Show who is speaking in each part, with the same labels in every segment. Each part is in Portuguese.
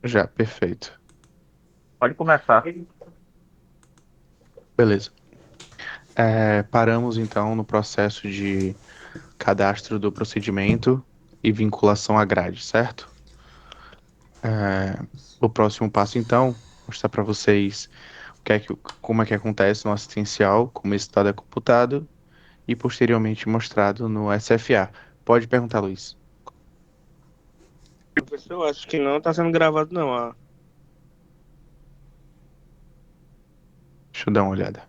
Speaker 1: Já, perfeito.
Speaker 2: Pode começar.
Speaker 1: Beleza. Paramos então no processo de cadastro do procedimento e vinculação à grade, certo? É, o próximo passo, então, mostrar para vocês como é que acontece no assistencial, como esse dado é computado e posteriormente mostrado no SFA. Pode perguntar, Luiz.
Speaker 3: Professor, eu acho que não tá sendo gravado, não.
Speaker 1: Deixa eu dar uma olhada.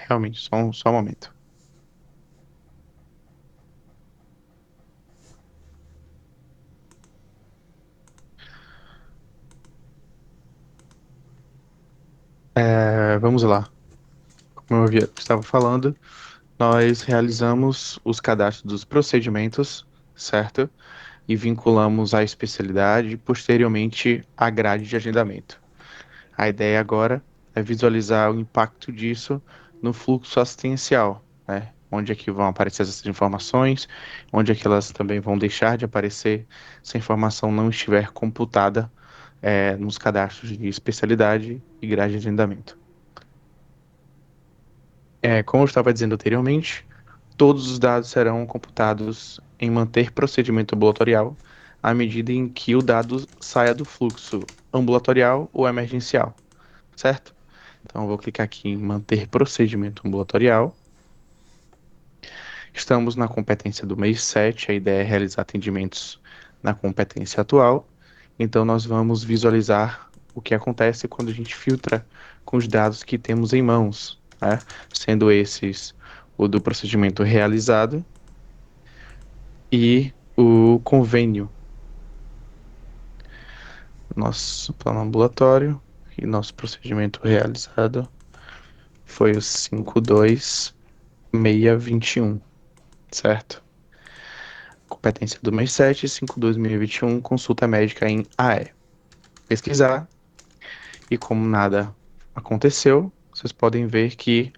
Speaker 1: Realmente, só um momento. Vamos lá. Como estava falando, nós realizamos os cadastros dos procedimentos, certo? E vinculamos a especialidade e posteriormente a grade de agendamento. A ideia agora é visualizar o impacto disso no fluxo assistencial, né? Onde é que vão aparecer essas informações, onde é que elas também vão deixar de aparecer se a informação não estiver computada, nos cadastros de especialidade e grade de agendamento. Como eu estava dizendo anteriormente, todos os dados serão computados em manter procedimento ambulatorial à medida em que o dado saia do fluxo ambulatorial ou emergencial, certo? Então, eu vou clicar aqui em manter procedimento ambulatorial. Estamos na competência do mês 7. A ideia é realizar atendimentos na competência atual. Então, nós vamos visualizar o que acontece quando a gente filtra com os dados que temos em mãos, né? Sendo esses o do procedimento realizado e o convênio, nosso plano ambulatório e nosso procedimento realizado foi o 52621, certo? Competência do mês 7, 5/2021, consulta médica em AE. Pesquisar, e como nada aconteceu, vocês podem ver que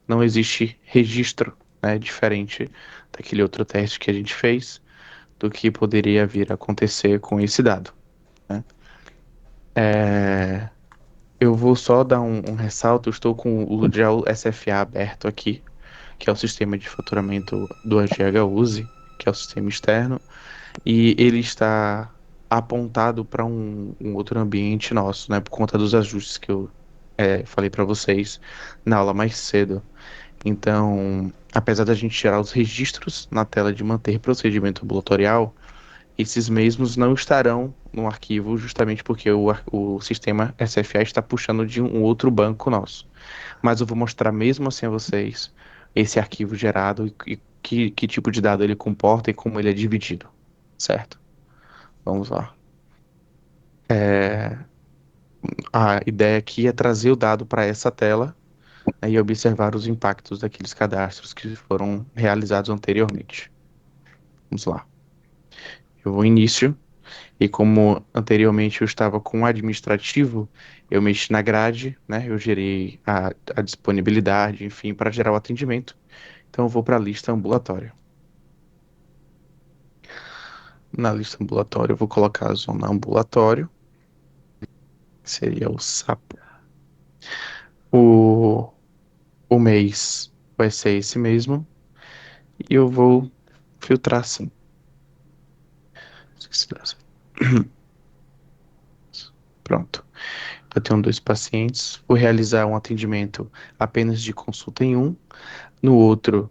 Speaker 1: não existe registro, né, diferente daquele outro teste que a gente fez, do que poderia vir a acontecer com esse dado, né? É, Eu vou só dar um ressalto. Eu estou com já o SFA aberto aqui, que é o sistema de faturamento do AGHUSE, que é o sistema externo, e ele está apontado para um outro ambiente nosso, né, por conta dos ajustes que eu falei para vocês na aula mais cedo. Então, apesar da gente gerar os registros na tela de manter procedimento ambulatorial, esses mesmos não estarão no arquivo justamente porque o sistema SFA está puxando de um outro banco nosso. Mas eu vou mostrar mesmo assim a vocês esse arquivo gerado e que tipo de dado ele comporta e como ele é dividido, certo? Vamos lá. É, a ideia aqui é trazer o dado para essa tela, né, e observar os impactos daqueles cadastros que foram realizados anteriormente. Vamos lá. Eu vou em início. E como anteriormente eu estava com o administrativo, eu mexi na grade, né? Eu gerei a disponibilidade, enfim, para gerar o atendimento. Então eu vou para a lista ambulatória. Na lista ambulatória eu vou colocar a zona ambulatório, que seria o sapo. O, o mês vai ser esse mesmo. E eu vou filtrar assim. Esqueci dessa. Pronto. Eu tenho dois pacientes. Vou realizar um atendimento apenas de consulta em um. No outro,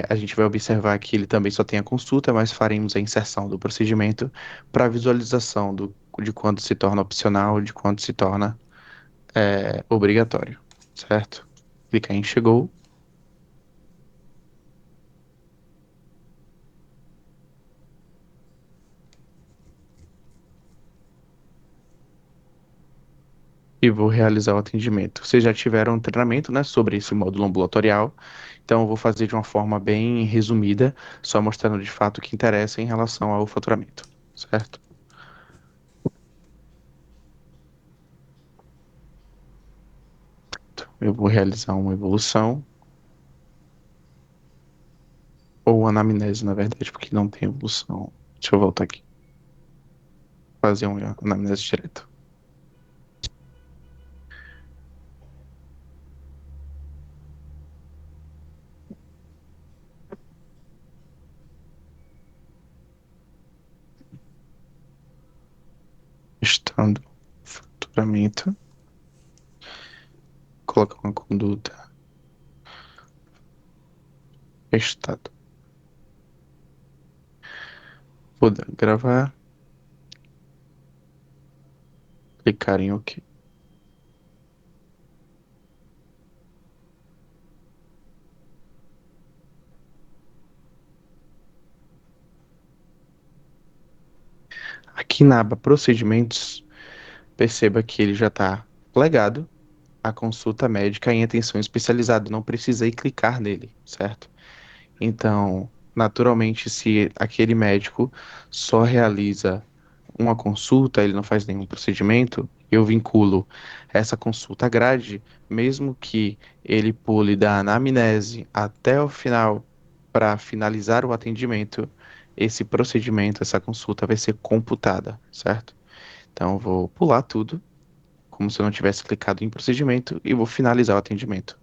Speaker 1: a gente vai observar que ele também só tem a consulta, mas faremos a inserção do procedimento para visualização de quando se torna opcional, de quando se torna obrigatório, certo? Clicar em chegou e vou realizar o atendimento. Vocês já tiveram um treinamento, né, sobre esse módulo ambulatorial, então eu vou fazer de uma forma bem resumida, só mostrando de fato o que interessa em relação ao faturamento, certo? Eu vou realizar uma evolução, ou anamnese, na verdade, porque não tem evolução. Deixa eu voltar aqui. Fazer uma anamnese direta. Estando faturamento, colocar uma conduta, estado. Vou gravar, clicar em OK. Aqui na aba Procedimentos, perceba que ele já está flaggado a consulta médica em atenção especializada. Não precisei clicar nele, certo? Então, naturalmente, se aquele médico só realiza uma consulta, ele não faz nenhum procedimento, eu vinculo essa consulta à grade, mesmo que ele pule da anamnese até o final para finalizar o atendimento, esse procedimento, essa consulta vai ser computada, certo? Então, eu vou pular tudo, como se eu não tivesse clicado em procedimento, e vou finalizar o atendimento.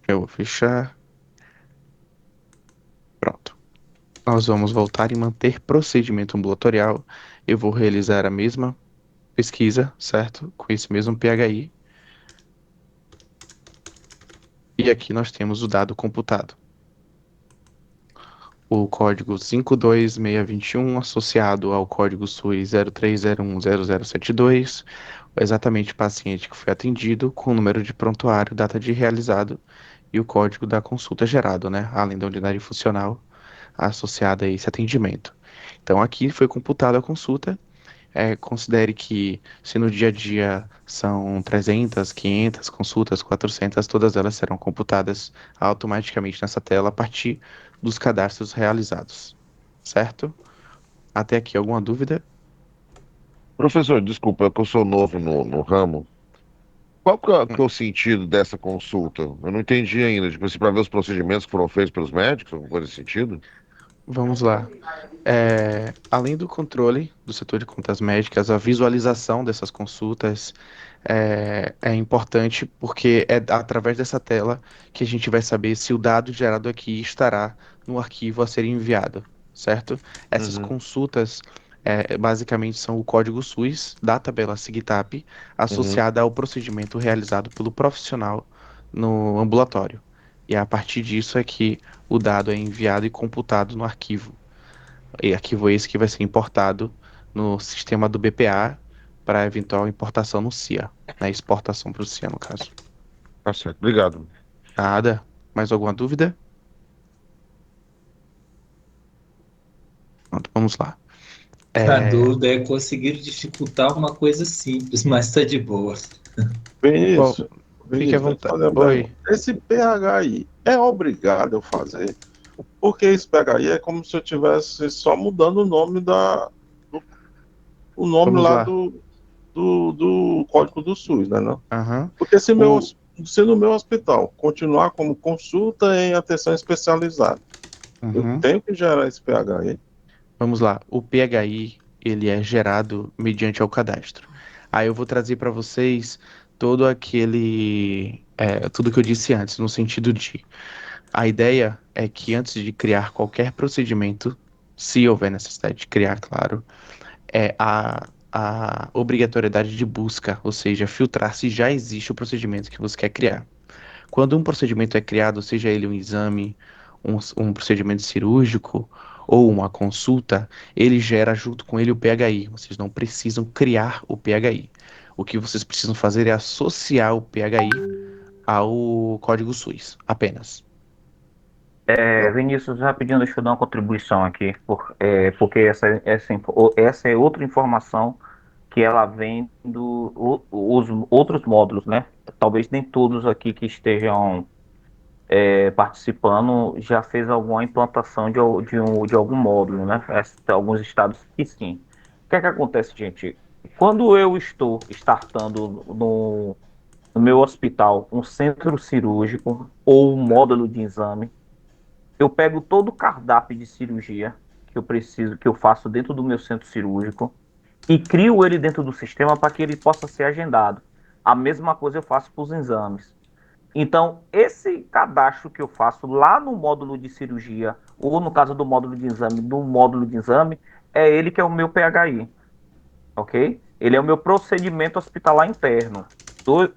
Speaker 1: Eu vou fechar. Pronto. Nós vamos voltar e manter procedimento ambulatorial. Eu vou realizar a mesma pesquisa, certo? Com esse mesmo PHI. E aqui nós temos o dado computado. O código 52621 associado ao código SUS 03010072, exatamente o paciente que foi atendido, com o número de prontuário, data de realizado e o código da consulta gerado, né? Além da unidade funcional associada a esse atendimento. Então aqui foi computada a consulta. Considere que se no dia a dia são 300, 500 consultas, 400, todas elas serão computadas automaticamente nessa tela a partir dos cadastros realizados, certo? Até aqui, alguma dúvida?
Speaker 4: Professor, desculpa, é que eu sou novo no ramo. Qual
Speaker 1: Hum,
Speaker 4: que é o sentido dessa consulta? Eu não entendi ainda. Tipo assim, para ver os procedimentos que foram feitos pelos médicos, alguma coisa nesse sentido?
Speaker 1: Vamos lá. Além do controle do setor de contas médicas, a visualização dessas consultas é importante porque é através dessa tela que a gente vai saber se o dado gerado aqui estará no arquivo a ser enviado, certo? Essas
Speaker 4: Uhum,
Speaker 1: consultas basicamente são o código SUS da tabela SIGTAP
Speaker 4: uhum.
Speaker 1: associada ao procedimento realizado pelo profissional no ambulatório. E a partir disso é que o dado é enviado e computado no arquivo. E arquivo esse que vai ser importado no sistema do BPA para eventual importação no CIA, né? Exportação para o CIA, no caso.
Speaker 4: Tá certo, obrigado.
Speaker 1: Nada? Mais alguma dúvida? Pronto, vamos lá.
Speaker 5: A
Speaker 1: É,
Speaker 5: dúvida é conseguir dificultar uma coisa simples, mas tá de boa.
Speaker 1: bom,
Speaker 6: Vinícius,
Speaker 1: fique à
Speaker 6: Vinícius, deixa eu te
Speaker 1: vontade.
Speaker 6: fazer uma pergunta.
Speaker 1: Oi,
Speaker 6: Esse PHI é obrigado eu fazer? Porque esse PHI é como se eu tivesse só mudando o nome do- o nome
Speaker 1: vamos
Speaker 6: lá
Speaker 1: lá.
Speaker 6: do código do SUS, né, não?
Speaker 1: Aham.
Speaker 6: Porque
Speaker 1: O,
Speaker 6: se no meu hospital continuar como consulta em atenção especializada, eu
Speaker 1: uhum.
Speaker 6: tenho que gerar esse PHI?
Speaker 1: Vamos lá. O PHI, ele é gerado mediante ao cadastro. Aí eu vou trazer para vocês todo tudo que eu disse antes, no sentido de a ideia é que antes de criar qualquer procedimento, se houver necessidade de criar, claro, a obrigatoriedade de busca, ou seja, filtrar se já existe o procedimento que você quer criar. Quando um procedimento é criado, seja ele um exame, um procedimento cirúrgico ou uma consulta, ele gera junto com ele o PHI. Vocês não precisam criar o PHI. O que vocês precisam fazer é associar o PHI ao código SUS, apenas.
Speaker 2: Vinícius, rapidinho, deixa eu dar uma contribuição aqui, porque essa é outra informação que ela vem os outros módulos, né? Talvez nem todos aqui que estejam participando já fez alguma implantação de algum módulo, né? Alguns estados que sim. O que é que acontece, gente? Quando eu estou startando no meu hospital um centro cirúrgico ou um módulo de exame, eu pego todo o cardápio de cirurgia que eu preciso, que eu faço dentro do meu centro cirúrgico e crio ele dentro do sistema para que ele possa ser agendado. A mesma coisa eu faço para os exames. Então, esse cadastro que eu faço lá no módulo de cirurgia, ou no caso do módulo de exame, é ele que é o meu PHI, ok? Ele é o meu procedimento hospitalar interno,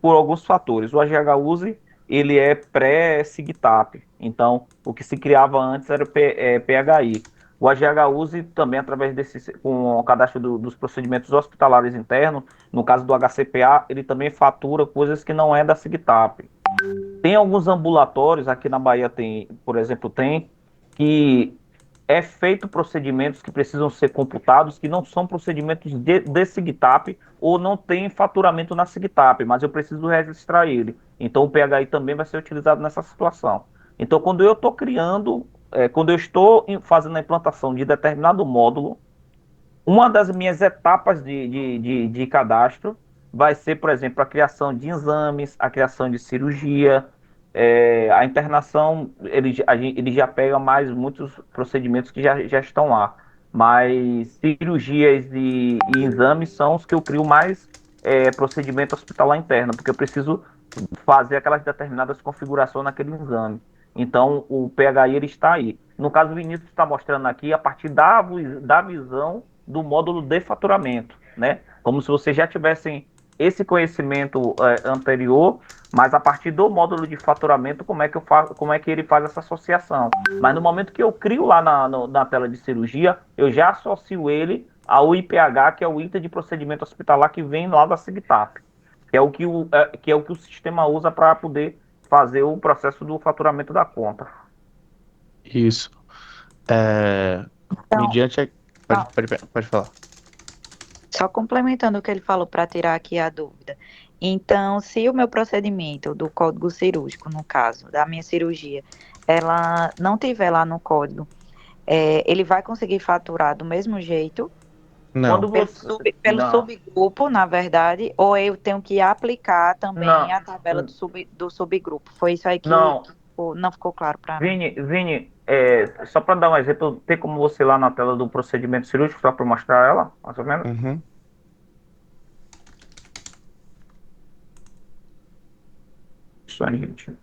Speaker 2: por alguns fatores. O AGH-USE, ele é pré-SIGTAP, então o que se criava antes era o PHI. O AGH-USE também, através desse, com o cadastro dos procedimentos hospitalares internos, no caso do HCPA, ele também fatura coisas que não é da SIGTAP. Tem alguns ambulatórios, aqui na Bahia tem, por exemplo, que é feito procedimentos que precisam ser computados, que não são procedimentos de SIGTAP ou não tem faturamento na SIGTAP, mas eu preciso registrar ele. Então o PHI também vai ser utilizado nessa situação. Então quando eu estou criando, quando eu estou fazendo a implantação de determinado módulo, uma das minhas etapas de cadastro vai ser, por exemplo, a criação de exames, a criação de cirurgia, a internação, ele já pega mais muitos procedimentos que já estão lá. Mas cirurgias e exames são os que eu crio mais procedimento hospitalar interno, porque eu preciso fazer aquelas determinadas configurações naquele exame. Então, o PHI ele está aí. No caso, o Vinícius está mostrando aqui a partir da visão do módulo de faturamento, né? Como se vocês já tivessem esse conhecimento anterior, mas a partir do módulo de faturamento, como é que ele faz essa associação. Mas no momento que eu crio lá na tela de cirurgia, eu já associo ele ao IPH, que é o Item de Procedimento Hospitalar, que vem lá da SIGTAP, que é o que o sistema usa para poder fazer o processo do faturamento da conta.
Speaker 1: Isso. É,
Speaker 7: Então,
Speaker 1: mediante a...
Speaker 7: Não.
Speaker 1: Pode falar.
Speaker 7: Só complementando o que ele falou para tirar aqui a dúvida. Então, se o meu procedimento do código cirúrgico, no caso, da minha cirurgia, ela não tiver lá no código, ele vai conseguir faturar do mesmo jeito,
Speaker 2: Quando
Speaker 1: Não,
Speaker 2: você...
Speaker 7: pelo
Speaker 2: Não,
Speaker 7: subgrupo, na verdade, ou eu tenho que aplicar também
Speaker 2: não,
Speaker 7: a tabela do subgrupo? Foi isso aí que
Speaker 2: não.
Speaker 7: não ficou claro para mim.
Speaker 2: Vini, só para dar um exemplo, tem como você ir lá na tela do procedimento cirúrgico, só para mostrar ela, mais ou menos?
Speaker 1: uhum.
Speaker 2: Isso aí, gente.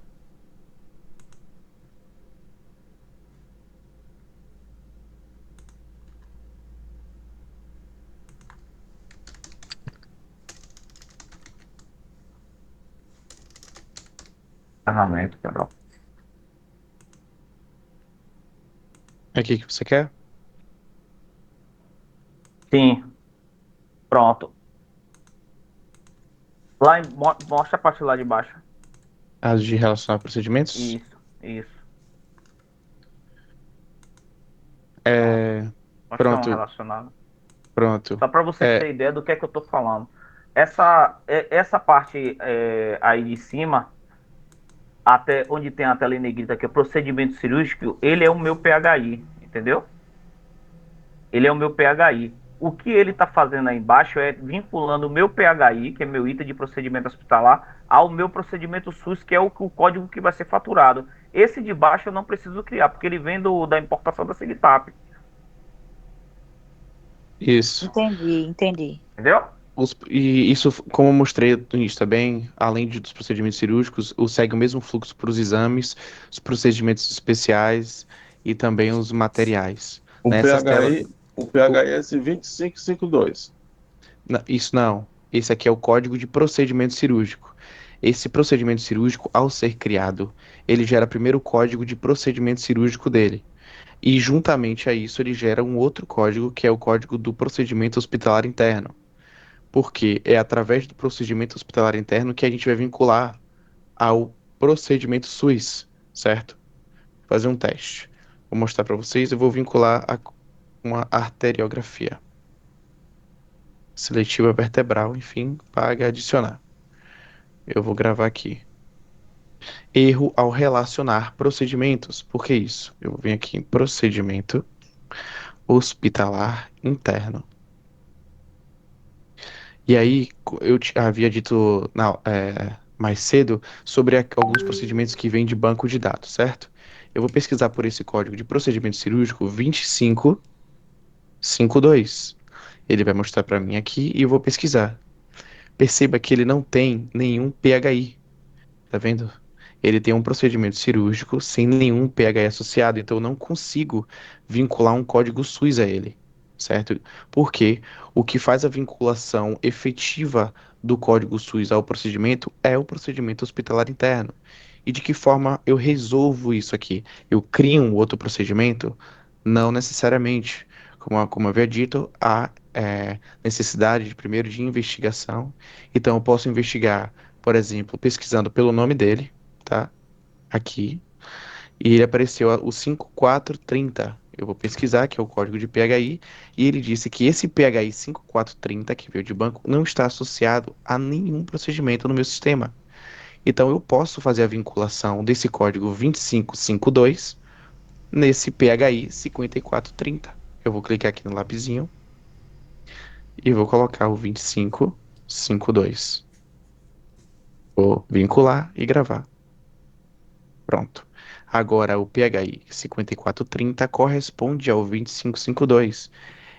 Speaker 2: Ferramenta, Carol.
Speaker 1: É aqui que você quer?
Speaker 2: Sim, pronto. Mostra a parte lá de baixo.
Speaker 1: As de relacionar procedimentos?
Speaker 2: Isso. Mostra um
Speaker 1: Pronto,
Speaker 2: relacionado.
Speaker 1: pronto.
Speaker 2: Só para você
Speaker 1: É,
Speaker 2: ter ideia do que é que eu estou falando. Essa parte aí de cima, até onde tem a tela em negrita, que é procedimento cirúrgico, ele é o meu PHI, entendeu? Ele é o meu PHI. O que ele está fazendo aí embaixo é vinculando o meu PHI, que é meu item de procedimento hospitalar, ao meu procedimento SUS, que é o código que vai ser faturado. Esse de baixo eu não preciso criar, porque ele vem da importação da SIGTAP,
Speaker 1: isso.
Speaker 7: Entendi.
Speaker 2: entendeu?
Speaker 1: E isso, como eu mostrei no início também, além dos procedimentos cirúrgicos, segue o mesmo fluxo para os exames, os procedimentos especiais e também os materiais.
Speaker 6: O
Speaker 1: Nessas telas.
Speaker 6: PHI, o PHI é esse 2552.
Speaker 1: Isso não. Esse aqui é o código de procedimento cirúrgico. Esse procedimento cirúrgico, ao ser criado, ele gera primeiro o código de procedimento cirúrgico dele. E juntamente a isso, ele gera um outro código, que é o código do procedimento hospitalar interno. Porque é através do procedimento hospitalar interno que a gente vai vincular ao procedimento SUS, certo? Vou fazer um teste. Vou mostrar para vocês, eu vou vincular a uma arteriografia seletiva vertebral, enfim, para adicionar. Eu vou gravar aqui. Erro ao relacionar procedimentos. Por que isso? Eu vou vir aqui em procedimento hospitalar interno. E aí, eu te havia dito mais cedo sobre alguns procedimentos que vêm de banco de dados, certo? Eu vou pesquisar por esse código de procedimento cirúrgico 2552. Ele vai mostrar para mim aqui e eu vou pesquisar. Perceba que ele não tem nenhum PHI, tá vendo? Ele tem um procedimento cirúrgico sem nenhum PHI associado, então eu não consigo vincular um código SUS a ele, certo? Porque o que faz a vinculação efetiva do código SUS ao procedimento é o procedimento hospitalar interno. E de que forma eu resolvo isso aqui? Eu crio um outro procedimento? Não necessariamente. Como eu havia dito, há necessidade de, primeiro de investigação. Então, eu posso investigar, por exemplo, pesquisando pelo nome dele, tá? Aqui. E ele apareceu o 5430. Eu vou pesquisar, que é o código de PHI, e ele disse que esse PHI 5430, que veio de banco, não está associado a nenhum procedimento no meu sistema. Então eu posso fazer a vinculação desse código 2552 nesse PHI 5430. Eu vou clicar aqui no lapisinho e vou colocar o 2552. Vou vincular e gravar. Pronto. Agora o PHI 5430 corresponde ao 2552.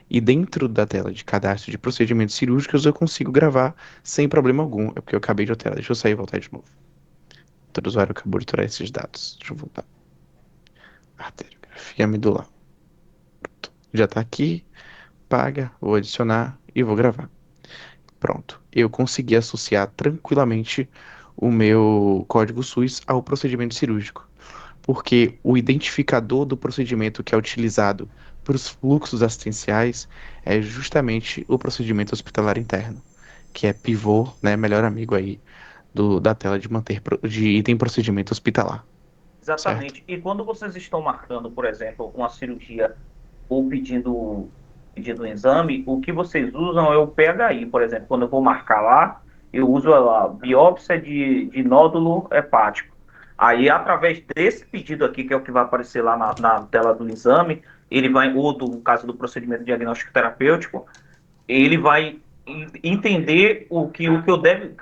Speaker 1: E dentro da tela de cadastro de procedimentos cirúrgicos eu consigo gravar sem problema algum. É porque eu acabei de alterar. Deixa eu sair e voltar de novo. Todo usuário acabou de alterar esses dados. Deixa eu voltar. Arteriografia medular. Pronto. Já tá aqui. Paga. Vou adicionar e vou gravar. Pronto. Eu consegui associar tranquilamente o meu código SUS ao procedimento cirúrgico. Porque o identificador do procedimento que é utilizado para os fluxos assistenciais é justamente o procedimento hospitalar interno, que é pivô, né, melhor amigo aí da tela de de item procedimento hospitalar, certo?
Speaker 2: Exatamente. E quando vocês estão marcando, por exemplo, uma cirurgia ou pedindo um exame, o que vocês usam é o PHI, por exemplo. Quando eu vou marcar lá, eu uso a biópsia de nódulo hepático. Aí, através desse pedido aqui, que é o que vai aparecer lá na tela do exame, ele vai, ou do no caso do procedimento diagnóstico terapêutico, ele vai entender que eu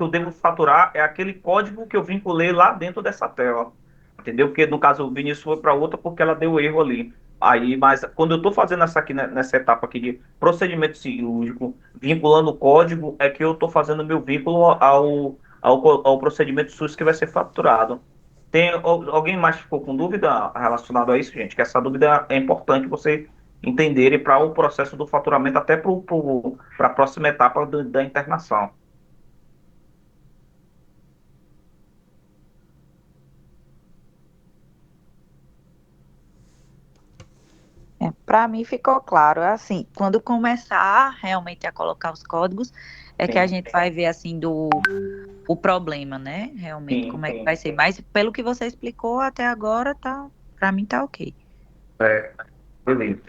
Speaker 2: devo faturar é aquele código que eu vinculei lá dentro dessa tela. Entendeu? Porque no caso o Vinícius foi para outra porque ela deu erro ali. Aí, mas quando eu estou fazendo essa aqui nessa etapa aqui de procedimento cirúrgico, vinculando o código, é que eu estou fazendo meu vínculo ao procedimento SUS que vai ser faturado. Tem alguém mais que ficou com dúvida relacionada a isso, gente? Que essa dúvida é importante você entenderem para o processo do faturamento, até para a próxima etapa da internação.
Speaker 7: Para mim ficou claro, é assim, quando começar realmente a colocar os códigos, é que a
Speaker 2: Sim,
Speaker 7: gente vai ver assim o problema, né? Realmente
Speaker 2: sim,
Speaker 7: como é que
Speaker 2: sim.
Speaker 7: vai ser. Mas pelo que você explicou até agora, tá, para mim tá ok.
Speaker 2: É, beleza.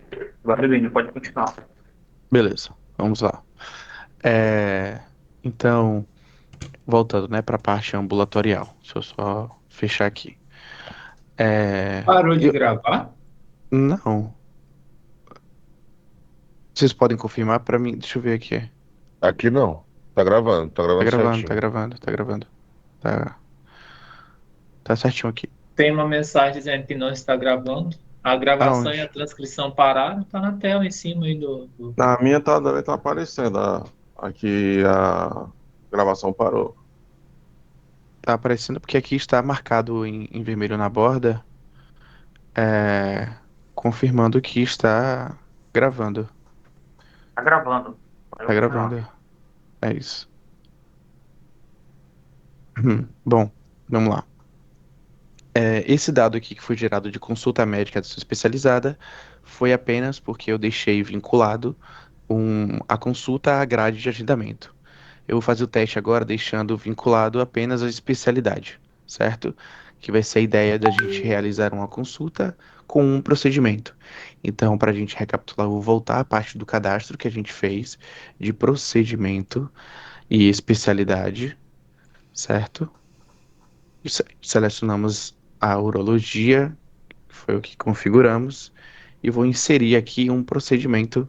Speaker 2: Valeu, pode continuar.
Speaker 1: Beleza, vamos lá. É, Então, voltando, né, para a parte ambulatorial. Deixa eu só fechar aqui.
Speaker 5: Parou de
Speaker 1: Eu,
Speaker 5: gravar?
Speaker 1: não. Vocês podem confirmar para mim? Deixa eu ver aqui.
Speaker 4: Aqui não. Tá
Speaker 1: Tá
Speaker 4: gravando
Speaker 1: gravando, tá
Speaker 4: certinho.
Speaker 1: gravando, tá gravando. Tá, tá certinho aqui.
Speaker 5: Tem uma mensagem dizendo que não está gravando. A gravação e a
Speaker 1: Aonde?
Speaker 5: transcrição pararam, tá na tela em cima aí do...
Speaker 6: Na minha tá, deve estar aparecendo. Aqui a gravação parou.
Speaker 1: Tá aparecendo porque aqui está marcado em vermelho na borda, é, confirmando que está gravando.
Speaker 2: Tá gravando. Pode
Speaker 1: Tá
Speaker 2: continuar.
Speaker 1: gravando. É isso. Bom, vamos lá. Esse dado aqui que foi gerado de consulta médica da sua especializada foi apenas porque eu deixei vinculado a consulta à grade de agendamento. Eu vou fazer o teste agora deixando vinculado apenas a especialidade, certo? Que vai ser a ideia da gente realizar uma consulta com um procedimento. Então, para a gente recapitular, eu vou voltar à parte do cadastro que a gente fez de procedimento e especialidade, certo? Selecionamos a urologia, que foi o que configuramos, e vou inserir aqui um procedimento,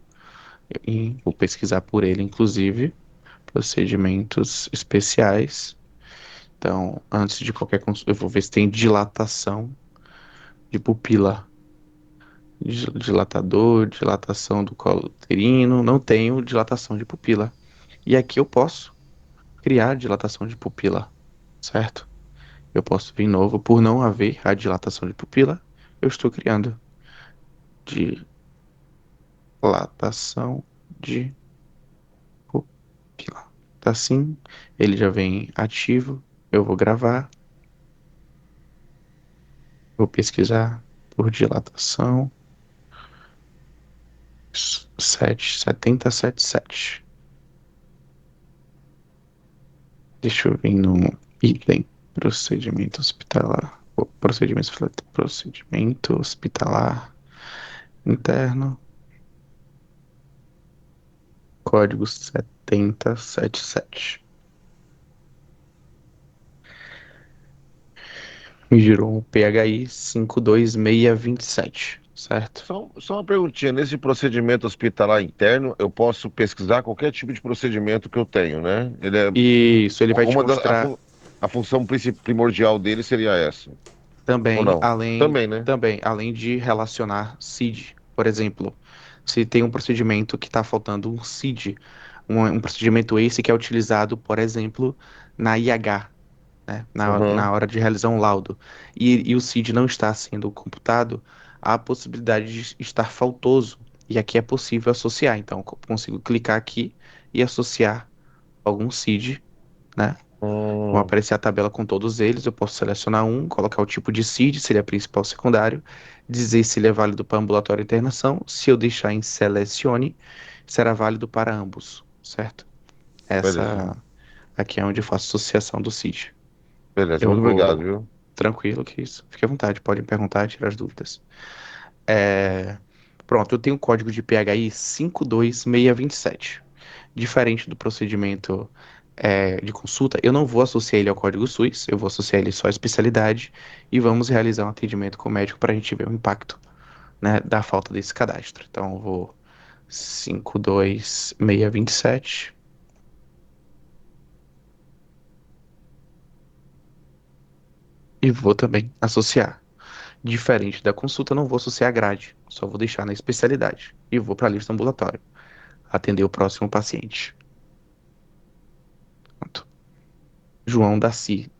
Speaker 1: vou pesquisar por ele, inclusive, procedimentos especiais. Então, antes de qualquer consulta, eu vou ver se tem dilatação de pupila. Dilatador, dilatação do colo uterino. Não tenho dilatação de pupila. E aqui eu posso criar dilatação de pupila, certo? Eu posso vir novo, por não haver a dilatação de pupila, eu estou criando dilatação de pupila. Tá assim, ele já vem ativo, eu vou gravar, vou pesquisar por dilatação 7077. Deixa eu vir no item procedimento hospitalar. Procedimento hospitalar interno. Código 7077. Me girou um PHI 52627, certo?
Speaker 4: Só uma perguntinha, nesse procedimento hospitalar interno, eu posso pesquisar qualquer tipo de procedimento que eu tenho, né? Ele é
Speaker 1: Isso, ele vai te
Speaker 4: uma
Speaker 1: mostrar
Speaker 4: a função primordial dele seria essa, ou
Speaker 1: também,
Speaker 4: não? Também, né?
Speaker 1: além de relacionar CID. Por exemplo, se tem um procedimento que está faltando um CID, um procedimento esse que é utilizado, por exemplo, na IH, né, na
Speaker 4: Uhum.
Speaker 1: hora de realizar um laudo, e o CID não está sendo computado, há a possibilidade de estar faltoso. E aqui é possível associar. Então, consigo clicar aqui e associar algum CID, né? Vão
Speaker 4: Hum,
Speaker 1: aparecer a tabela com todos eles. Eu posso selecionar um, colocar o tipo de CID, se ele é principal ou secundário, dizer se ele é válido para ambulatório ou internação. Se eu deixar em selecione, será válido para ambos, certo?
Speaker 4: beleza.
Speaker 1: Essa aqui é onde eu faço associação do CID.
Speaker 4: Beleza,
Speaker 1: Eu
Speaker 4: muito obrigado,
Speaker 1: vou
Speaker 4: viu?
Speaker 1: tranquilo que isso. Fique à vontade, podem perguntar, tirar as dúvidas. É, Pronto, eu tenho o código de PHI 52627. Diferente do procedimento de consulta, eu não vou associar ele ao código SUS, eu vou associar ele só à especialidade e vamos realizar um atendimento com o médico para a gente ver o impacto, né, da falta desse cadastro. Então, eu vou 52627 e vou também associar. Diferente da consulta, não vou associar a grade, só vou deixar na especialidade e vou para a lista ambulatória, atender o próximo paciente. Pronto. João Daci.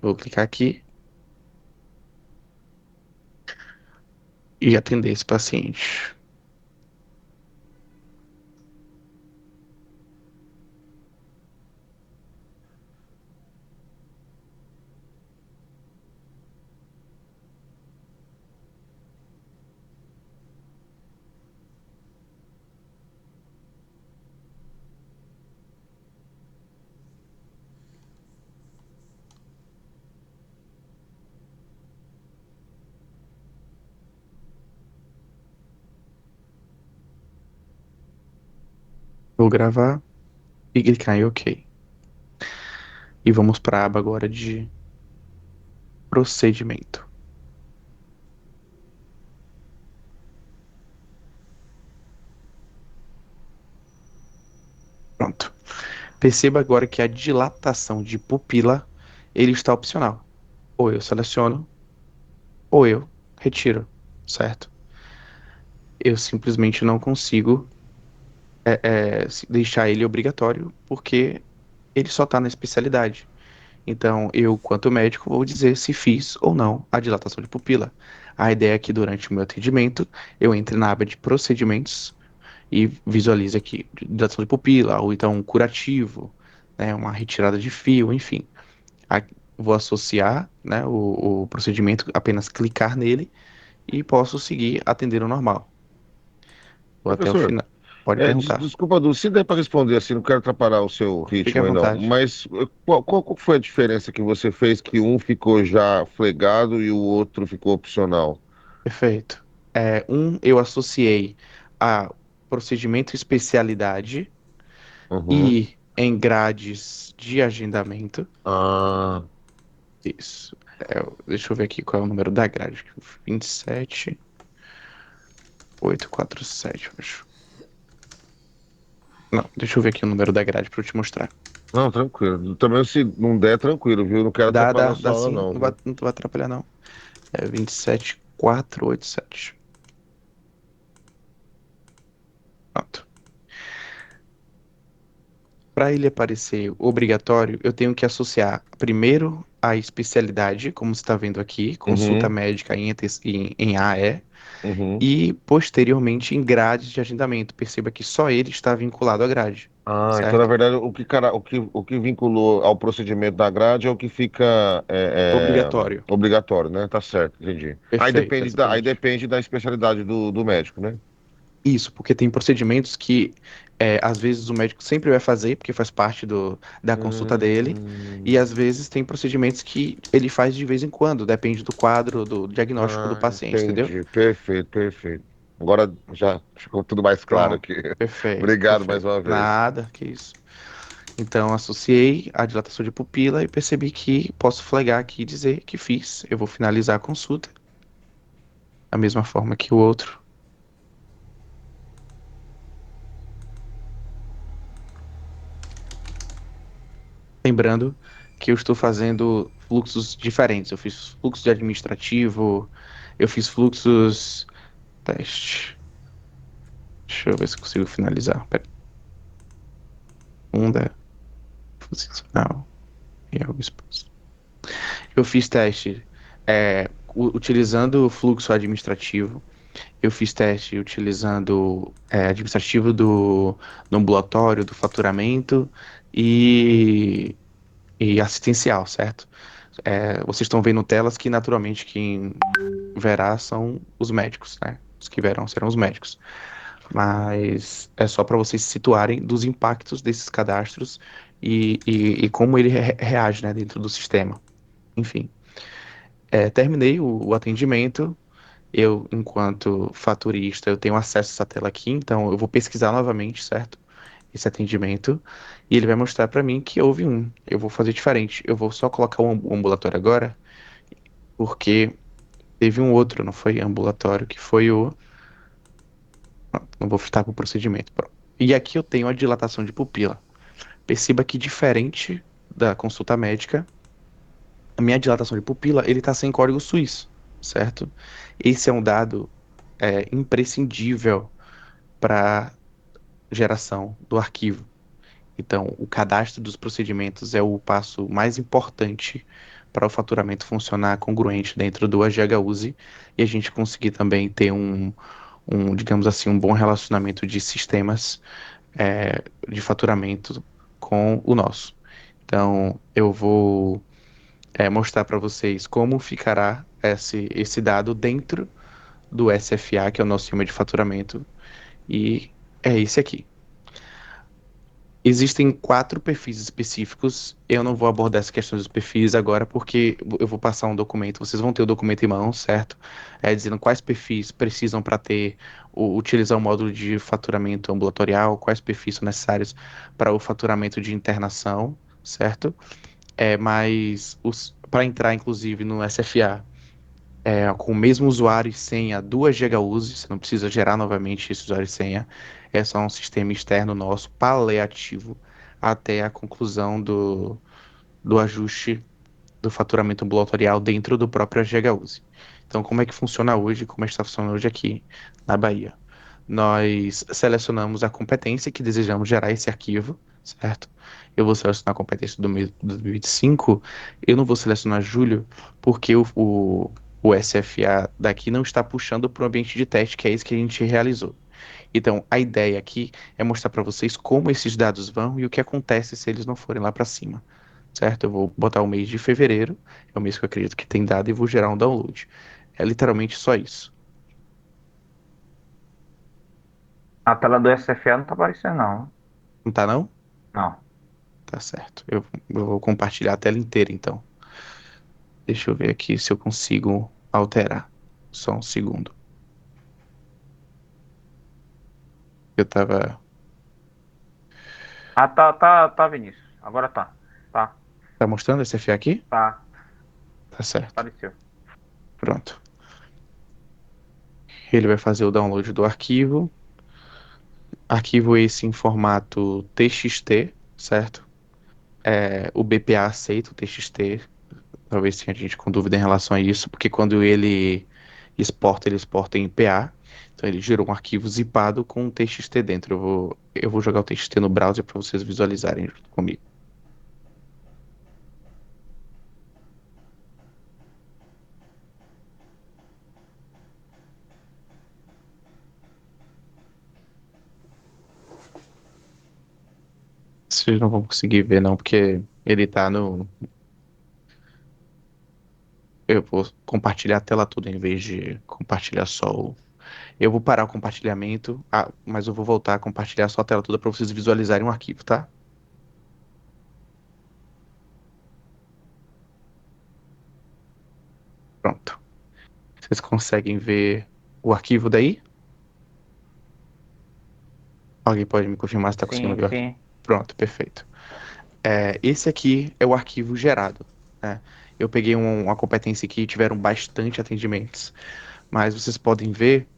Speaker 1: Vou clicar aqui e atender esse paciente. Vou gravar e clicar em OK. E vamos para a aba agora de procedimento. Pronto. Perceba agora que a dilatação de pupila ele está opcional. Ou eu seleciono, ou eu retiro, certo? Eu simplesmente não consigo deixar ele obrigatório porque ele só está na especialidade. Então, eu, quanto médico, vou dizer se fiz ou não a dilatação de pupila. A ideia é que durante o meu atendimento, eu entre na aba de procedimentos e visualize aqui dilatação de pupila, ou então um curativo, né, uma retirada de fio, enfim. A- Vou associar, né, o procedimento, apenas clicar nele e posso seguir atendendo normal. Vou até o
Speaker 4: Professor,
Speaker 1: final. Pode perguntar.
Speaker 4: desculpa, Du, se der para responder assim, não quero atrapalhar o seu
Speaker 1: Fique à
Speaker 4: ritmo aí não,
Speaker 1: vontade.
Speaker 4: mas qual foi a diferença que você fez que um ficou já flegado e o outro ficou opcional?
Speaker 1: Perfeito. Eu associei a procedimento especialidade
Speaker 4: Uhum.
Speaker 1: e em grades de agendamento.
Speaker 4: Ah,
Speaker 1: Isso. Deixa eu ver aqui qual é o número da grade. 27847, eu acho. Não, deixa eu ver aqui o número da grade pra eu te mostrar.
Speaker 4: Não, tranquilo. Também se não der, tranquilo, viu? Não quero atrapalhar a
Speaker 1: Dá
Speaker 4: sua aula,
Speaker 1: sim,
Speaker 4: não,
Speaker 1: não vai,
Speaker 4: viu?
Speaker 1: não vai atrapalhar não. É 27487. Pronto. Para ele aparecer obrigatório, eu tenho que associar primeiro a especialidade, como você está vendo aqui, consulta
Speaker 4: Uhum,
Speaker 1: médica em AE,
Speaker 4: uhum.
Speaker 1: e posteriormente em grade de agendamento. Perceba que só ele está vinculado à grade,
Speaker 4: Ah, então na
Speaker 1: certo?
Speaker 4: verdade o que vinculou ao procedimento da grade é o que fica
Speaker 1: Obrigatório.
Speaker 4: obrigatório, né? Tá certo, entendi.
Speaker 1: Perfeito,
Speaker 4: Aí
Speaker 1: exatamente.
Speaker 4: depende da especialidade do médico, né?
Speaker 1: Isso, porque tem procedimentos que às vezes o médico sempre vai fazer, porque faz parte da consulta dele, e
Speaker 4: Hum,
Speaker 1: às vezes tem procedimentos que ele faz de vez em quando, depende do quadro, do diagnóstico do paciente, entendeu?
Speaker 4: entendi. Perfeito, perfeito. Agora já ficou tudo mais claro
Speaker 1: Pronto,
Speaker 4: aqui.
Speaker 1: perfeito,
Speaker 4: Obrigado mais
Speaker 1: perfeito.
Speaker 4: uma vez.
Speaker 1: Nada, que isso. Então, associei a dilatação de pupila e percebi que posso flegar aqui e dizer que fiz. Eu vou finalizar a consulta, da mesma forma que o outro. Lembrando que eu estou fazendo fluxos diferentes. Eu fiz fluxo de administrativo, eu fiz fluxos. Teste. Deixa eu ver se eu consigo finalizar. Pera. Funda, funcional e algo exposto. Eu fiz teste utilizando o fluxo administrativo. Eu fiz teste utilizando administrativo do ambulatório, do faturamento e, e assistencial, certo? Vocês estão vendo telas que, naturalmente, quem verá são os médicos, né? Os que verão serão os médicos. Mas é só para vocês se situarem dos impactos desses cadastros e como ele reage, né, dentro do sistema. Enfim, terminei o atendimento. Eu, enquanto faturista, eu tenho acesso a essa tela aqui, então eu vou pesquisar novamente, certo? Esse atendimento, e ele vai mostrar para mim que houve um. Eu vou fazer diferente. Eu vou só colocar o ambulatório agora, porque teve um outro, não foi ambulatório, que foi o. Pronto, não vou fitar com o procedimento. Pronto. E aqui eu tenho a dilatação de pupila. Perceba que diferente da consulta médica, a minha dilatação de pupila, ele está sem código suíço, certo? Esse é um dado imprescindível para geração do arquivo. Então, o cadastro dos procedimentos é o passo mais importante para o faturamento funcionar congruente dentro do AGHUSE e a gente conseguir também ter digamos assim, um bom relacionamento de sistemas de faturamento com o nosso. Então, eu vou mostrar para vocês como ficará esse dado dentro do SFA, que é o nosso sistema de faturamento, e é esse aqui. Existem 4 perfis específicos. Eu não vou abordar essa questão dos perfis agora, porque eu vou passar um documento. Vocês vão ter o documento em mão, certo? Dizendo quais perfis precisam para utilizar o módulo de faturamento ambulatorial, quais perfis são necessários para o faturamento de internação, certo? Mas para entrar, inclusive, no SFA, com o mesmo usuário e senha do AGHUSE, você não precisa gerar novamente esse usuário e senha, é só um sistema externo nosso, paliativo, até a conclusão do ajuste do faturamento ambulatorial dentro do próprio AGHUSE. Então, como é que funciona hoje, como está funcionando hoje aqui na Bahia? Nós selecionamos a competência que desejamos gerar esse arquivo, certo? Eu vou selecionar a competência do mês de 2025. Eu não vou selecionar julho, porque o SFA daqui não está puxando para o ambiente de teste, que é esse que a gente realizou. Então, a ideia aqui é mostrar para vocês como esses dados vão e o que acontece se eles não forem lá para cima, certo? Eu vou botar o mês de fevereiro, é o mês que eu acredito que tem dado, e vou gerar um download. É literalmente só isso.
Speaker 2: A tela do SFA não tá aparecendo, não.
Speaker 1: Não tá, não?
Speaker 2: Não.
Speaker 1: Tá certo. Eu vou compartilhar a tela inteira, então. Deixa eu ver aqui se eu consigo alterar. Só um segundo. Eu tava.
Speaker 2: Ah, tá, Vinícius. Agora tá. Tá,
Speaker 1: Tá mostrando esse FA aqui?
Speaker 2: tá.
Speaker 1: Tá certo.
Speaker 2: Apareceu.
Speaker 1: Pronto. Ele vai fazer o download do arquivo. Arquivo esse em formato TXT, certo? O BPA aceita o TXT. Talvez tenha gente com dúvida em relação a isso, porque quando ele exporta em PA. Então ele gerou um arquivo zipado com um TXT dentro. Eu vou jogar o TXT no browser para vocês visualizarem junto comigo. Vocês não vão conseguir ver não, porque ele tá no... Eu vou compartilhar a tela toda em vez de compartilhar só o... Eu vou parar o compartilhamento, mas eu vou voltar a compartilhar só a tela toda para vocês visualizarem o arquivo, tá? Pronto. Vocês conseguem ver o arquivo daí? Alguém pode me confirmar se está conseguindo
Speaker 2: Sim,
Speaker 1: ver o arquivo?
Speaker 2: sim.
Speaker 1: Pronto, perfeito. Esse aqui é o arquivo gerado, né? Eu peguei uma competência aqui e tiveram bastante atendimentos, mas vocês podem ver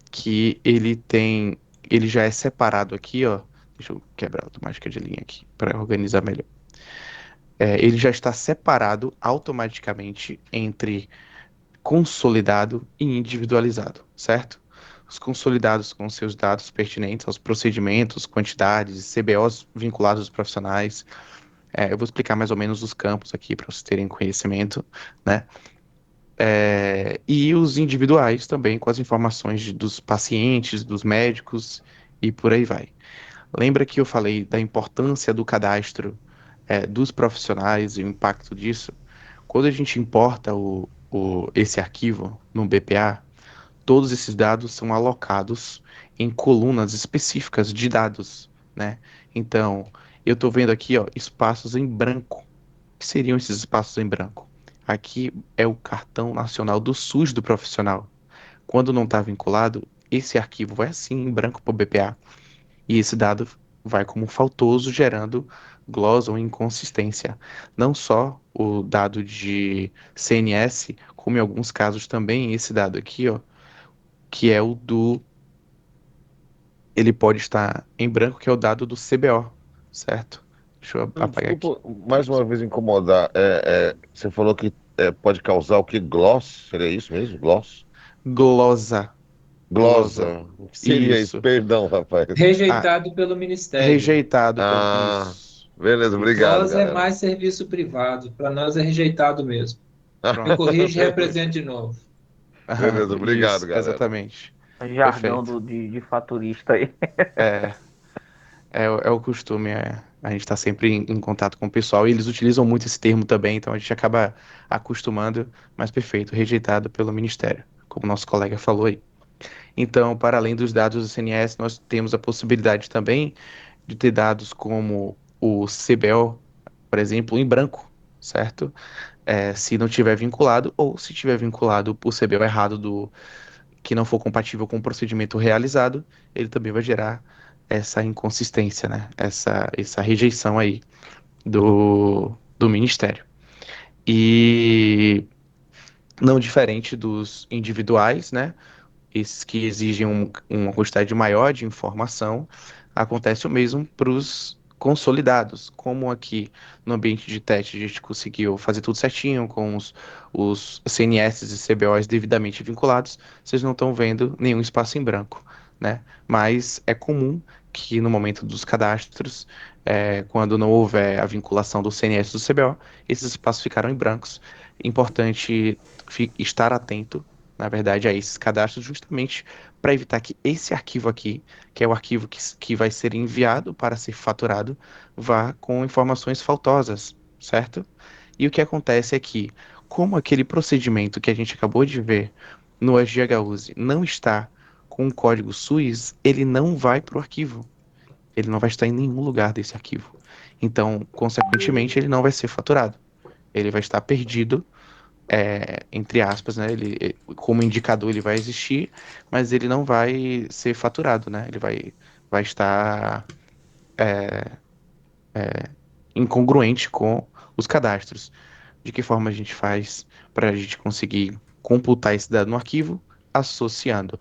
Speaker 1: que ele já é separado aqui, ó. Deixa eu quebrar a automática de linha aqui para organizar melhor. Ele já está separado automaticamente entre consolidado e individualizado, certo? Os consolidados com seus dados pertinentes aos procedimentos, quantidades e CBOs vinculados aos profissionais. Eu vou explicar mais ou menos os campos aqui para vocês terem conhecimento, né? E os individuais também, com as informações dos pacientes, dos médicos e por aí vai. Lembra que eu falei da importância do cadastro, dos profissionais e o impacto disso? Quando a gente importa esse arquivo no BPA, todos esses dados são alocados em colunas específicas de dados, né? Então, eu estou vendo aqui, ó, espaços em branco. O que seriam esses espaços em branco? Aqui é o cartão nacional do SUS do profissional. Quando não está vinculado, esse arquivo vai assim em branco para o BPA. E esse dado vai como faltoso, gerando glossa ou inconsistência. Não só o dado de CNS, como em alguns casos também esse dado aqui, ó, que é o do. Ele pode estar em branco, que é o dado do CBO, certo? Deixa eu apagar aqui.
Speaker 4: Desculpa mais uma vez incomodar. Você falou que pode causar o que? Gloss? Seria isso mesmo? Gloss?
Speaker 1: Glosa. Glosa.
Speaker 4: Glosa. O que seria isso?
Speaker 1: Isso.
Speaker 4: Perdão, rapaz.
Speaker 1: Ah,
Speaker 5: Rejeitado pelo Ministério.
Speaker 1: rejeitado pelo.
Speaker 4: Ah,
Speaker 1: Isso.
Speaker 4: beleza, obrigado,
Speaker 5: Gloss é
Speaker 4: galera.
Speaker 5: mais serviço privado. Para nós é rejeitado mesmo. Me
Speaker 1: Pronto.
Speaker 5: corrige e represente de novo.
Speaker 4: Beleza, obrigado,
Speaker 1: Isso,
Speaker 4: galera.
Speaker 1: exatamente.
Speaker 2: Jargão
Speaker 1: Perfeito.
Speaker 2: de faturista aí.
Speaker 1: É, é o costume, a gente está sempre em contato com o pessoal e eles utilizam muito esse termo também, então a gente acaba acostumando, mas perfeito, rejeitado pelo Ministério, como nosso colega falou aí. Então, para além dos dados do CNS, nós temos a possibilidade também de ter dados como o CBO, por exemplo, em branco, certo? Se não tiver vinculado ou se tiver vinculado o CBO errado que não for compatível com o procedimento realizado, ele também vai gerar essa inconsistência, né? Essa rejeição aí do Ministério. E não diferente dos individuais, né? Esses que exigem uma quantidade maior de informação, acontece o mesmo para os consolidados. Como aqui no ambiente de teste a gente conseguiu fazer tudo certinho, com os CNS e CBOs devidamente vinculados, vocês não estão vendo nenhum espaço em branco, né? Mas é comum que no momento dos cadastros, quando não houver a vinculação do CNS e do CBO, esses espaços ficaram em brancos. Importante estar atento, na verdade, a esses cadastros, justamente para evitar que esse arquivo aqui, que é o arquivo que vai ser enviado para ser faturado, vá com informações faltosas, certo? E o que acontece é que, como aquele procedimento que a gente acabou de ver no SGHUSE não está com o código SUS, ele não vai para o arquivo. Ele não vai estar em nenhum lugar desse arquivo. Então, consequentemente, ele não vai ser faturado. Ele vai estar perdido, entre aspas, né? Como indicador, ele vai existir, mas ele não vai ser faturado, né? Ele vai estar incongruente com os cadastros. De que forma a gente faz para a gente conseguir computar esse dado no arquivo? Associando.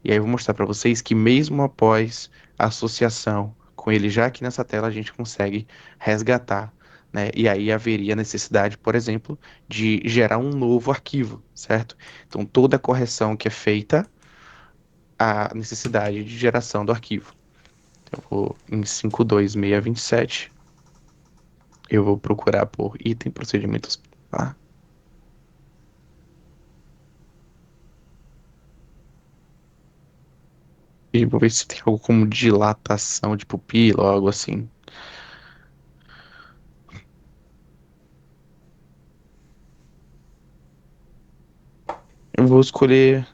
Speaker 1: E aí eu vou mostrar para vocês que mesmo após a associação com ele já aqui nessa tela, a gente consegue resgatar, né? E aí haveria necessidade, por exemplo, de gerar um novo arquivo, certo? Então toda correção que é feita, a necessidade de geração do arquivo. Então, eu vou em 52627, eu vou procurar por item procedimentos. Tá? E vou ver se tem algo como dilatação de pupila ou algo assim. Eu vou escolher,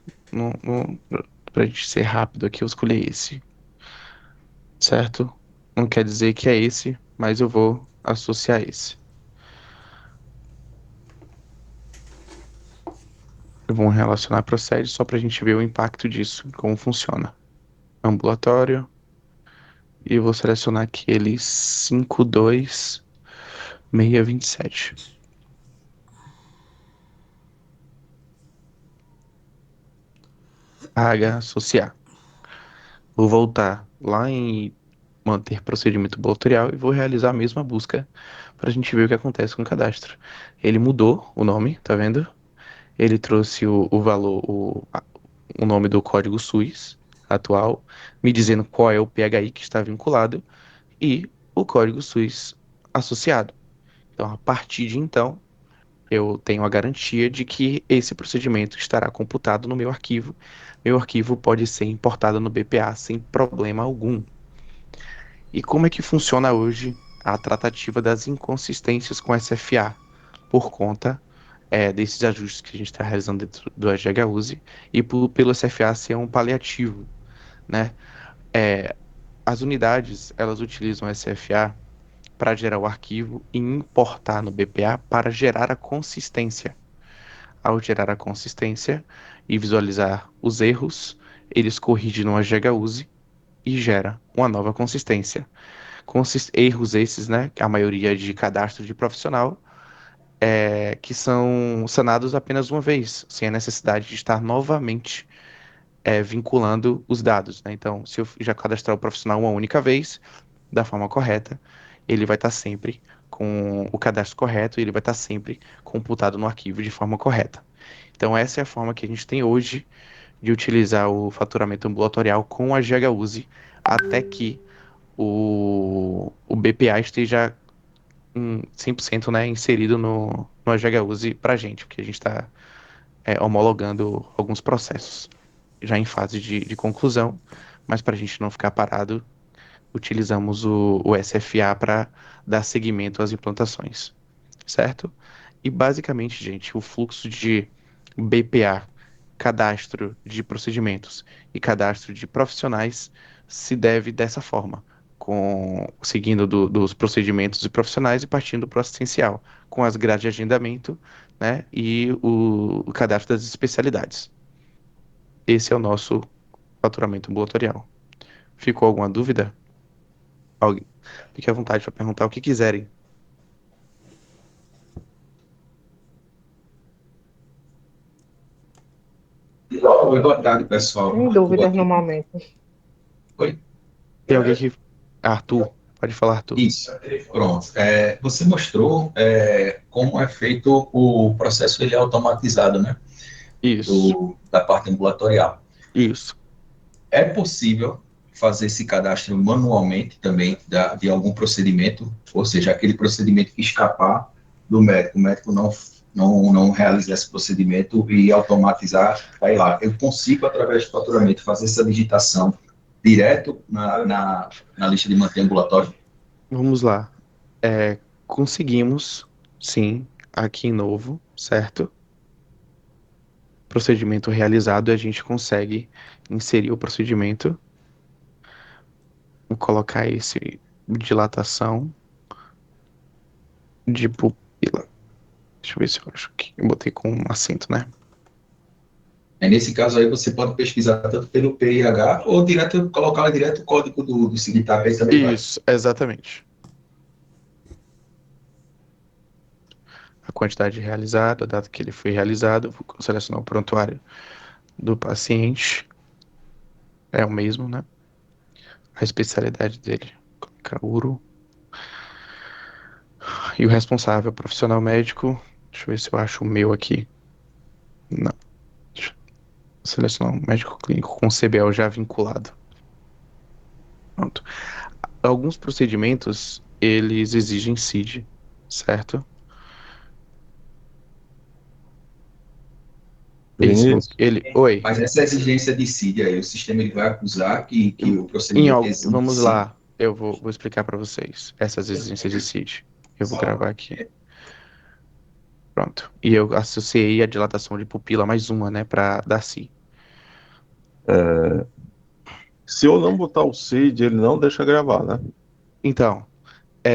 Speaker 1: pra gente ser rápido aqui, eu escolhi esse, certo? Não quer dizer que é esse, mas eu vou associar esse. Eu vou relacionar procede só pra gente ver o impacto disso, como funciona. Ambulatório, e eu vou selecionar aquele 52627. Paga, associar. Vou voltar lá em manter procedimento ambulatorial e vou realizar a mesma busca para a gente ver o que acontece com o cadastro. Ele mudou o nome, tá vendo? Ele trouxe o valor, o nome do código SUS atual, me dizendo qual é o PHI que está vinculado e o código SUS associado. Então, a partir de então, eu tenho a garantia de que esse procedimento estará computado no meu arquivo. Meu arquivo pode ser importado no BPA sem problema algum. E como é que funciona hoje a tratativa das inconsistências com SFA? Por conta desses ajustes que a gente está realizando dentro do AGHUSE e pelo SFA ser um paliativo, né? É, as unidades, elas utilizam o SFA para gerar o arquivo e importar no BPA para gerar a consistência. Ao gerar a consistência e visualizar os erros, eles corrigem no AGHUSE e gera uma nova consistência. Erros esses, né, a maioria de cadastro de profissional, que são sanados apenas uma vez, sem a necessidade de estar novamente vinculando os dados, né? Então, se eu já cadastrar o profissional uma única vez, da forma correta, ele vai estar sempre com o cadastro correto e ele vai estar sempre computado no arquivo de forma correta. Então, essa é a forma que a gente tem hoje de utilizar o faturamento ambulatorial com a GHUSE até que o BPA esteja 100%, né, inserido no AGHUSE para a gente, porque a gente está homologando alguns processos já em fase de conclusão, mas para a gente não ficar parado, utilizamos o SFA para dar seguimento às implantações, certo? E basicamente, gente, o fluxo de BPA, cadastro de procedimentos e cadastro de profissionais se deve dessa forma, seguindo dos procedimentos e profissionais e partindo para o assistencial, com as grades de agendamento, né, e o cadastro das especialidades. Esse é o nosso faturamento ambulatorial. Ficou alguma dúvida? Alguém? Fique à vontade para perguntar o que quiserem.
Speaker 8: Oi, boa tarde, pessoal.
Speaker 9: Sem
Speaker 8: Arthur
Speaker 9: dúvidas no
Speaker 8: aqui.
Speaker 9: momento.
Speaker 8: Oi?
Speaker 1: Tem alguém que. Arthur, pode falar, Arthur.
Speaker 8: Isso, pronto. Você mostrou como é feito o processo ele é automatizado, né?
Speaker 1: Isso,
Speaker 8: Da parte ambulatorial.
Speaker 1: isso.
Speaker 8: É possível fazer esse cadastro manualmente também de algum procedimento, ou seja, aquele procedimento que escapar do médico, o médico não realizar esse procedimento e automatizar, vai lá. Eu consigo, através do faturamento, fazer essa digitação direto na lista de mantém ambulatório?
Speaker 1: Vamos lá. Conseguimos, sim, aqui em novo, certo? Procedimento realizado, a gente consegue inserir o procedimento. Vou colocar esse dilatação de pupila. Deixa eu ver se eu acho que eu botei com um acento, né?
Speaker 8: Nesse caso aí, você pode pesquisar tanto pelo PIH ou colocar direto o código do Sigitap aí também vai.
Speaker 1: Isso, exatamente. A quantidade realizada, a data que ele foi realizado, vou selecionar o prontuário do paciente. É o mesmo, né? A especialidade dele. Colocar uro. E o responsável, profissional médico. Deixa eu ver se eu acho o meu aqui. Não. Deixa eu selecionar um médico clínico com CBL já vinculado. Pronto. Alguns procedimentos, eles exigem CID, certo?
Speaker 6: Vinícius,
Speaker 1: Oi.
Speaker 8: Mas essa exigência de CID aí, o sistema ele vai acusar que o procedimento exige
Speaker 1: Vamos
Speaker 8: CID.
Speaker 1: lá, eu vou explicar para vocês essas exigências de CID. Eu vou gravar aqui. Pronto. E eu associei a dilatação de pupila mais uma, né, para dar CI.
Speaker 6: se eu não botar o CID, ele não deixa gravar, né?
Speaker 1: Então,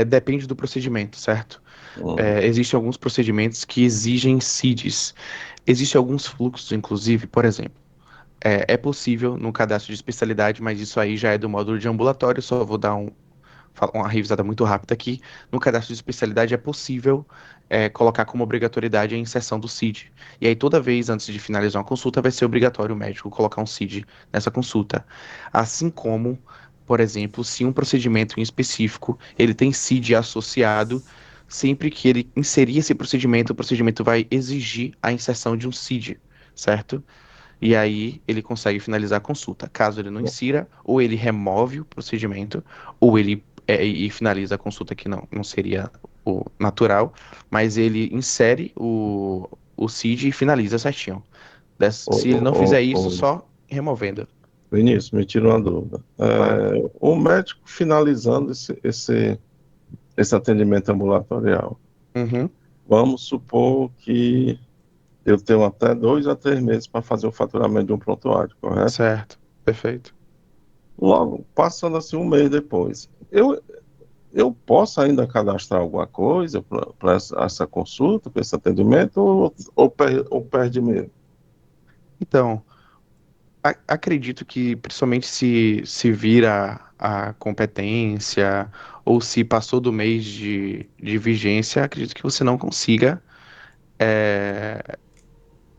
Speaker 1: depende do procedimento, certo?
Speaker 6: Hum.
Speaker 1: Existem alguns procedimentos que exigem CIDs. Existem alguns fluxos, inclusive, por exemplo. É possível no cadastro de especialidade, mas isso aí já é do módulo de ambulatório. Só vou dar uma revisada muito rápida aqui. No cadastro de especialidade é possível colocar como obrigatoriedade a inserção do CID. E aí, toda vez antes de finalizar uma consulta, vai ser obrigatório o médico colocar um CID nessa consulta. Assim como, por exemplo, se um procedimento em específico ele tem CID associado, sempre que ele inserir esse procedimento, o procedimento vai exigir a inserção de um CID, certo? E aí ele consegue finalizar a consulta. Caso ele não insira, ou ele remove o procedimento, ou ele e finaliza a consulta, que não seria o natural, mas ele insere o CID e finaliza certinho.
Speaker 6: Ô,
Speaker 1: Se ele não
Speaker 6: ô,
Speaker 1: fizer
Speaker 6: ô,
Speaker 1: isso,
Speaker 6: ô,
Speaker 1: só removendo.
Speaker 6: Vinícius, me tira uma dúvida.
Speaker 1: Claro.
Speaker 6: O médico finalizando esse atendimento ambulatorial,
Speaker 1: Uhum,
Speaker 6: vamos supor que eu tenho até 2 a 3 meses para fazer o faturamento de um prontuário, correto?
Speaker 1: certo. Perfeito.
Speaker 6: Logo, passando assim um mês depois, eu posso ainda cadastrar alguma coisa para essa consulta, para esse atendimento, ou perde mesmo?
Speaker 1: Então, acredito que, principalmente se vira a competência, ou se passou do mês de vigência, acredito que você não consiga é,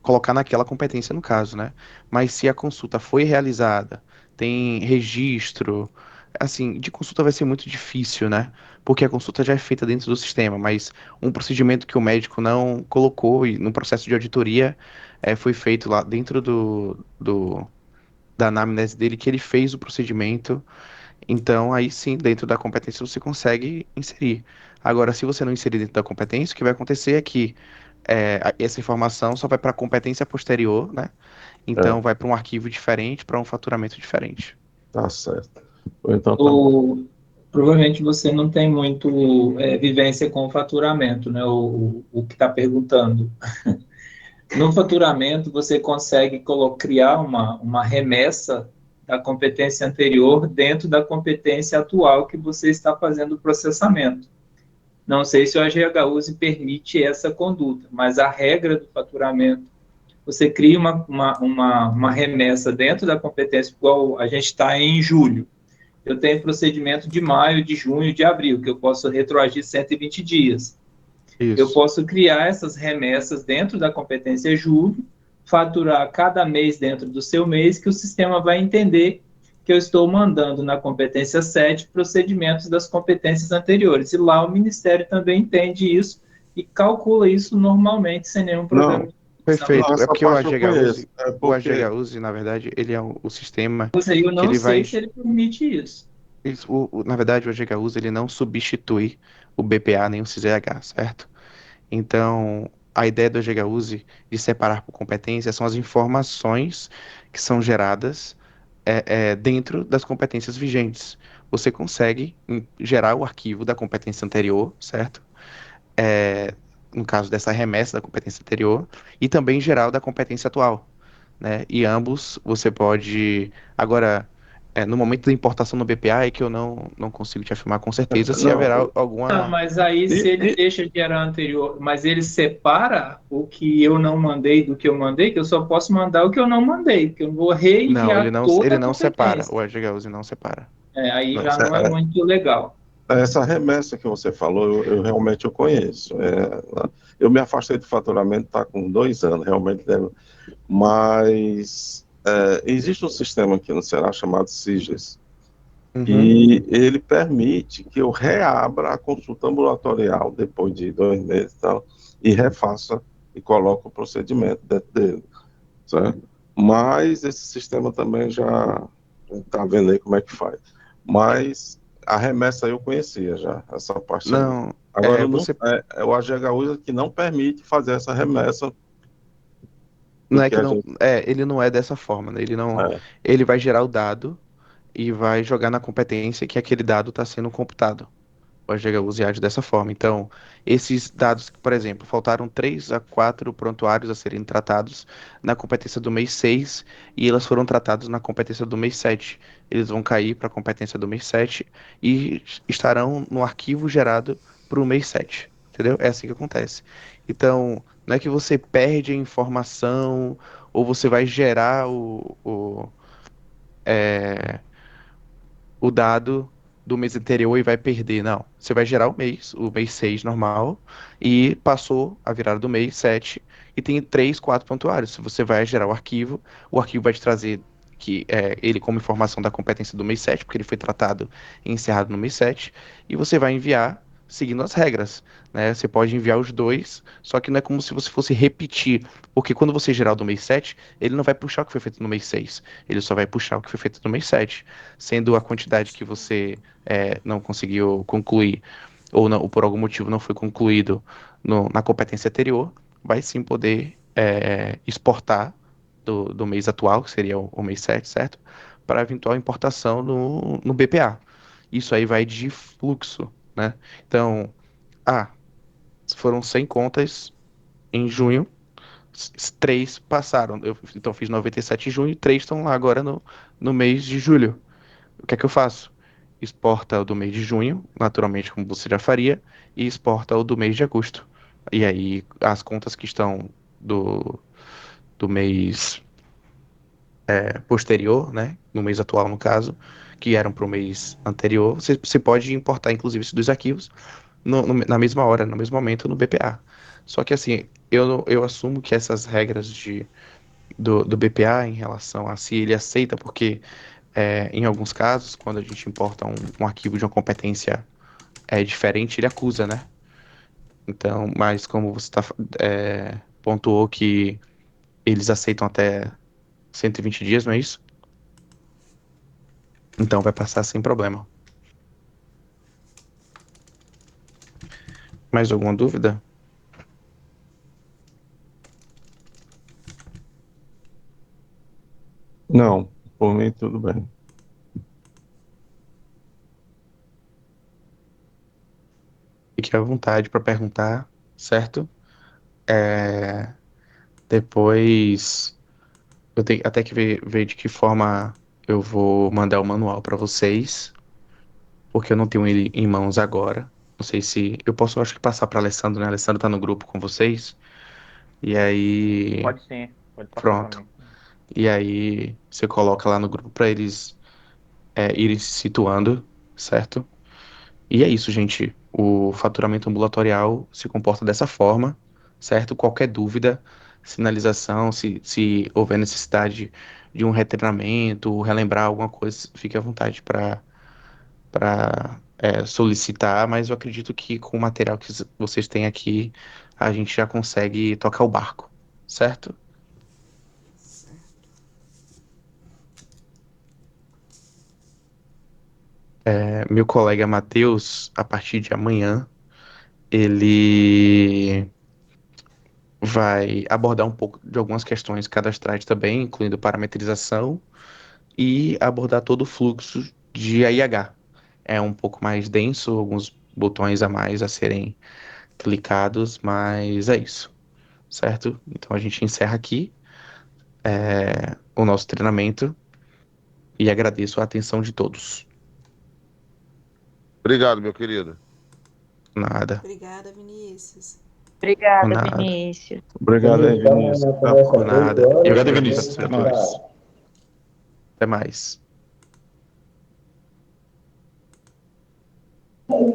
Speaker 1: colocar naquela competência no caso, né? Mas se a consulta foi realizada, tem registro, assim, de consulta vai ser muito difícil, né? Porque a consulta já é feita dentro do sistema, mas um procedimento que o médico não colocou e no processo de auditoria foi feito lá dentro da anamnese dele que ele fez o procedimento, então aí sim, dentro da competência você consegue inserir. Agora, se você não inserir dentro da competência, o que vai acontecer é que essa informação só vai para a competência posterior, né? Então
Speaker 6: É,
Speaker 1: vai para um arquivo diferente, para um faturamento diferente.
Speaker 6: tá certo. Ou então tá bom.
Speaker 5: Provavelmente você não tem muito vivência com o faturamento, né? O que está perguntando. No faturamento, você consegue criar uma remessa da competência anterior dentro da competência atual que você está fazendo o processamento. Não sei se o AGHUSE permite essa conduta, mas a regra do faturamento, você cria uma remessa dentro da competência, igual a gente está em julho. Eu tenho procedimento de maio, de junho, de abril, que eu posso retroagir 120 dias. Eu
Speaker 1: Isso.
Speaker 5: posso criar essas remessas dentro da competência julho, faturar cada mês dentro do seu mês, que o sistema vai entender que eu estou mandando na competência 7 procedimentos das competências anteriores. E lá o Ministério também entende isso e calcula isso normalmente, sem nenhum problema.
Speaker 6: Não, não,
Speaker 1: Perfeito. É
Speaker 6: essa
Speaker 1: porque o
Speaker 6: parte eu conheço.
Speaker 1: AGHUSE,
Speaker 6: É
Speaker 1: o
Speaker 6: porque
Speaker 1: AGHUSE, na verdade, ele é o sistema
Speaker 5: Mas aí eu
Speaker 1: que
Speaker 5: não
Speaker 1: ele vai.
Speaker 5: sei se ele permite isso.
Speaker 1: Na verdade, o AGHUSE ele não substitui o BPA nem o CZH, certo? Então, a ideia do AGHUSE de separar por competência são as informações que são geradas dentro das competências vigentes. Você consegue gerar o arquivo da competência anterior, certo? É, no caso dessa remessa da competência anterior, e também gerar o da competência atual, né? E ambos você pode. Agora, no momento da importação no BPA é que eu não consigo te afirmar com certeza se haverá
Speaker 6: não.
Speaker 5: Não,
Speaker 1: alguma.
Speaker 5: mas aí se
Speaker 6: E,
Speaker 5: ele
Speaker 6: e-
Speaker 5: deixa de gerar anterior, mas ele separa o que eu não mandei do que eu mandei, que eu só posso mandar o que eu não mandei, porque eu não vou
Speaker 1: Não,
Speaker 5: reenviar toda
Speaker 1: ele
Speaker 5: a
Speaker 1: não separa.
Speaker 5: competência.
Speaker 1: O AGHUSE não separa.
Speaker 5: Aí
Speaker 6: não,
Speaker 5: já não é muito legal.
Speaker 6: essa remessa que você falou, eu realmente eu conheço. Eu me afastei do faturamento, está com 2 anos, realmente. Mas existe um sistema aqui no Ceará chamado SIGES,
Speaker 1: Uhum.
Speaker 6: e ele permite que eu reabra a consulta ambulatorial depois de 2 meses e tal, e refaça e coloque o procedimento dentro dele, certo? Mas esse sistema também já está vendo aí como é que faz. Mas a remessa eu conhecia já, essa parte aí.
Speaker 1: Não,
Speaker 6: Agora, não,
Speaker 1: você
Speaker 6: o AGHU que não permite fazer essa remessa
Speaker 1: não
Speaker 6: do
Speaker 1: é
Speaker 6: que
Speaker 1: que
Speaker 6: a
Speaker 1: não,
Speaker 6: gente.
Speaker 1: ele não é dessa forma, né? Ele não,
Speaker 6: É,
Speaker 1: ele vai gerar o dado e vai jogar na competência que aquele dado está sendo computado. O AGHU age dessa forma. Então, esses dados, por exemplo, faltaram 3 a 4 prontuários a serem tratados na competência do mês 6 e elas foram tratados na competência do mês 7. Eles vão cair para a competência do mês 7 e estarão no arquivo gerado para o mês 7. Entendeu? É assim que acontece. Então, não é que você perde a informação ou você vai gerar é, o dado do mês anterior e vai perder. Não. Você vai gerar o mês 6 normal, e passou a virada do mês 7 e tem 3, 4 prontuários. Se você vai gerar o arquivo vai te trazer ele como informação da competência do mês 7 porque ele foi tratado e encerrado no mês 7 e você vai enviar seguindo as regras, né? Você pode enviar os dois, só que não é como se você fosse repetir, porque quando você gerar o do mês 7 ele não vai puxar o que foi feito no mês 6 ele só vai puxar o que foi feito no mês 7 sendo a quantidade que você não conseguiu concluir ou, não, ou por algum motivo não foi concluído na competência anterior, vai sim poder exportar do mês atual, que seria o mês 7, certo? Para eventual importação no BPA. Isso aí vai de fluxo, né? Então, foram 100 contas em junho, 3 passaram. Então, fiz 97 em junho e 3 estão lá agora no mês de julho. O que é que eu faço? Exporta o do mês de junho, naturalmente, como você já faria, e exporta o do mês de agosto. E aí, as contas que estão do mês posterior, né, no mês atual, no caso, que eram para o mês anterior, você pode importar, inclusive, esses dois arquivos na mesma hora, no mesmo momento, no BPA. Só que, assim, eu assumo que essas regras do BPA em relação a se ele aceita, porque em alguns casos, quando a gente importa um arquivo de uma competência diferente, ele acusa, né? Então, mas como você pontuou que eles aceitam até 120 dias, não é isso? Então vai passar sem problema. Mais alguma dúvida?
Speaker 6: não, por mim tudo bem.
Speaker 1: Fique à vontade para perguntar, certo? É, depois eu tenho até que ver de que forma eu vou mandar o manual para vocês, porque eu não tenho ele em mãos agora. Não sei se eu posso, acho que passar para Alessandro, né? Alessandro tá no grupo com vocês. E aí,
Speaker 2: Pode sim, pode passar para
Speaker 1: pronto.
Speaker 2: mim.
Speaker 1: E aí você coloca lá no grupo para eles irem se situando, certo? E é isso, gente. O faturamento ambulatorial se comporta dessa forma, certo? Qualquer dúvida, sinalização, se houver necessidade de um retreinamento, relembrar alguma coisa, fique à vontade para solicitar, mas eu acredito que com o material que vocês têm aqui, a gente já consegue tocar o barco, certo? Meu colega Matheus, a partir de amanhã, ele vai abordar um pouco de algumas questões cadastrais também, incluindo parametrização, e abordar todo o fluxo de AIH. É um pouco mais denso, alguns botões a mais a serem clicados, mas é isso, certo? Então a gente encerra aqui o nosso treinamento e agradeço a atenção de todos.
Speaker 4: Obrigado, meu querido.
Speaker 1: Nada,
Speaker 9: Obrigada, Vinícius.
Speaker 1: por
Speaker 7: Obrigada,
Speaker 1: nada,
Speaker 7: Vinícius.
Speaker 6: Obrigado aí, Vinícius. Até a
Speaker 1: por
Speaker 6: próxima.
Speaker 1: nada. Eu
Speaker 6: Deus
Speaker 1: agradeço a
Speaker 6: abençoe.
Speaker 1: atenção
Speaker 6: Até
Speaker 1: de
Speaker 6: mais.
Speaker 1: todos. Até mais.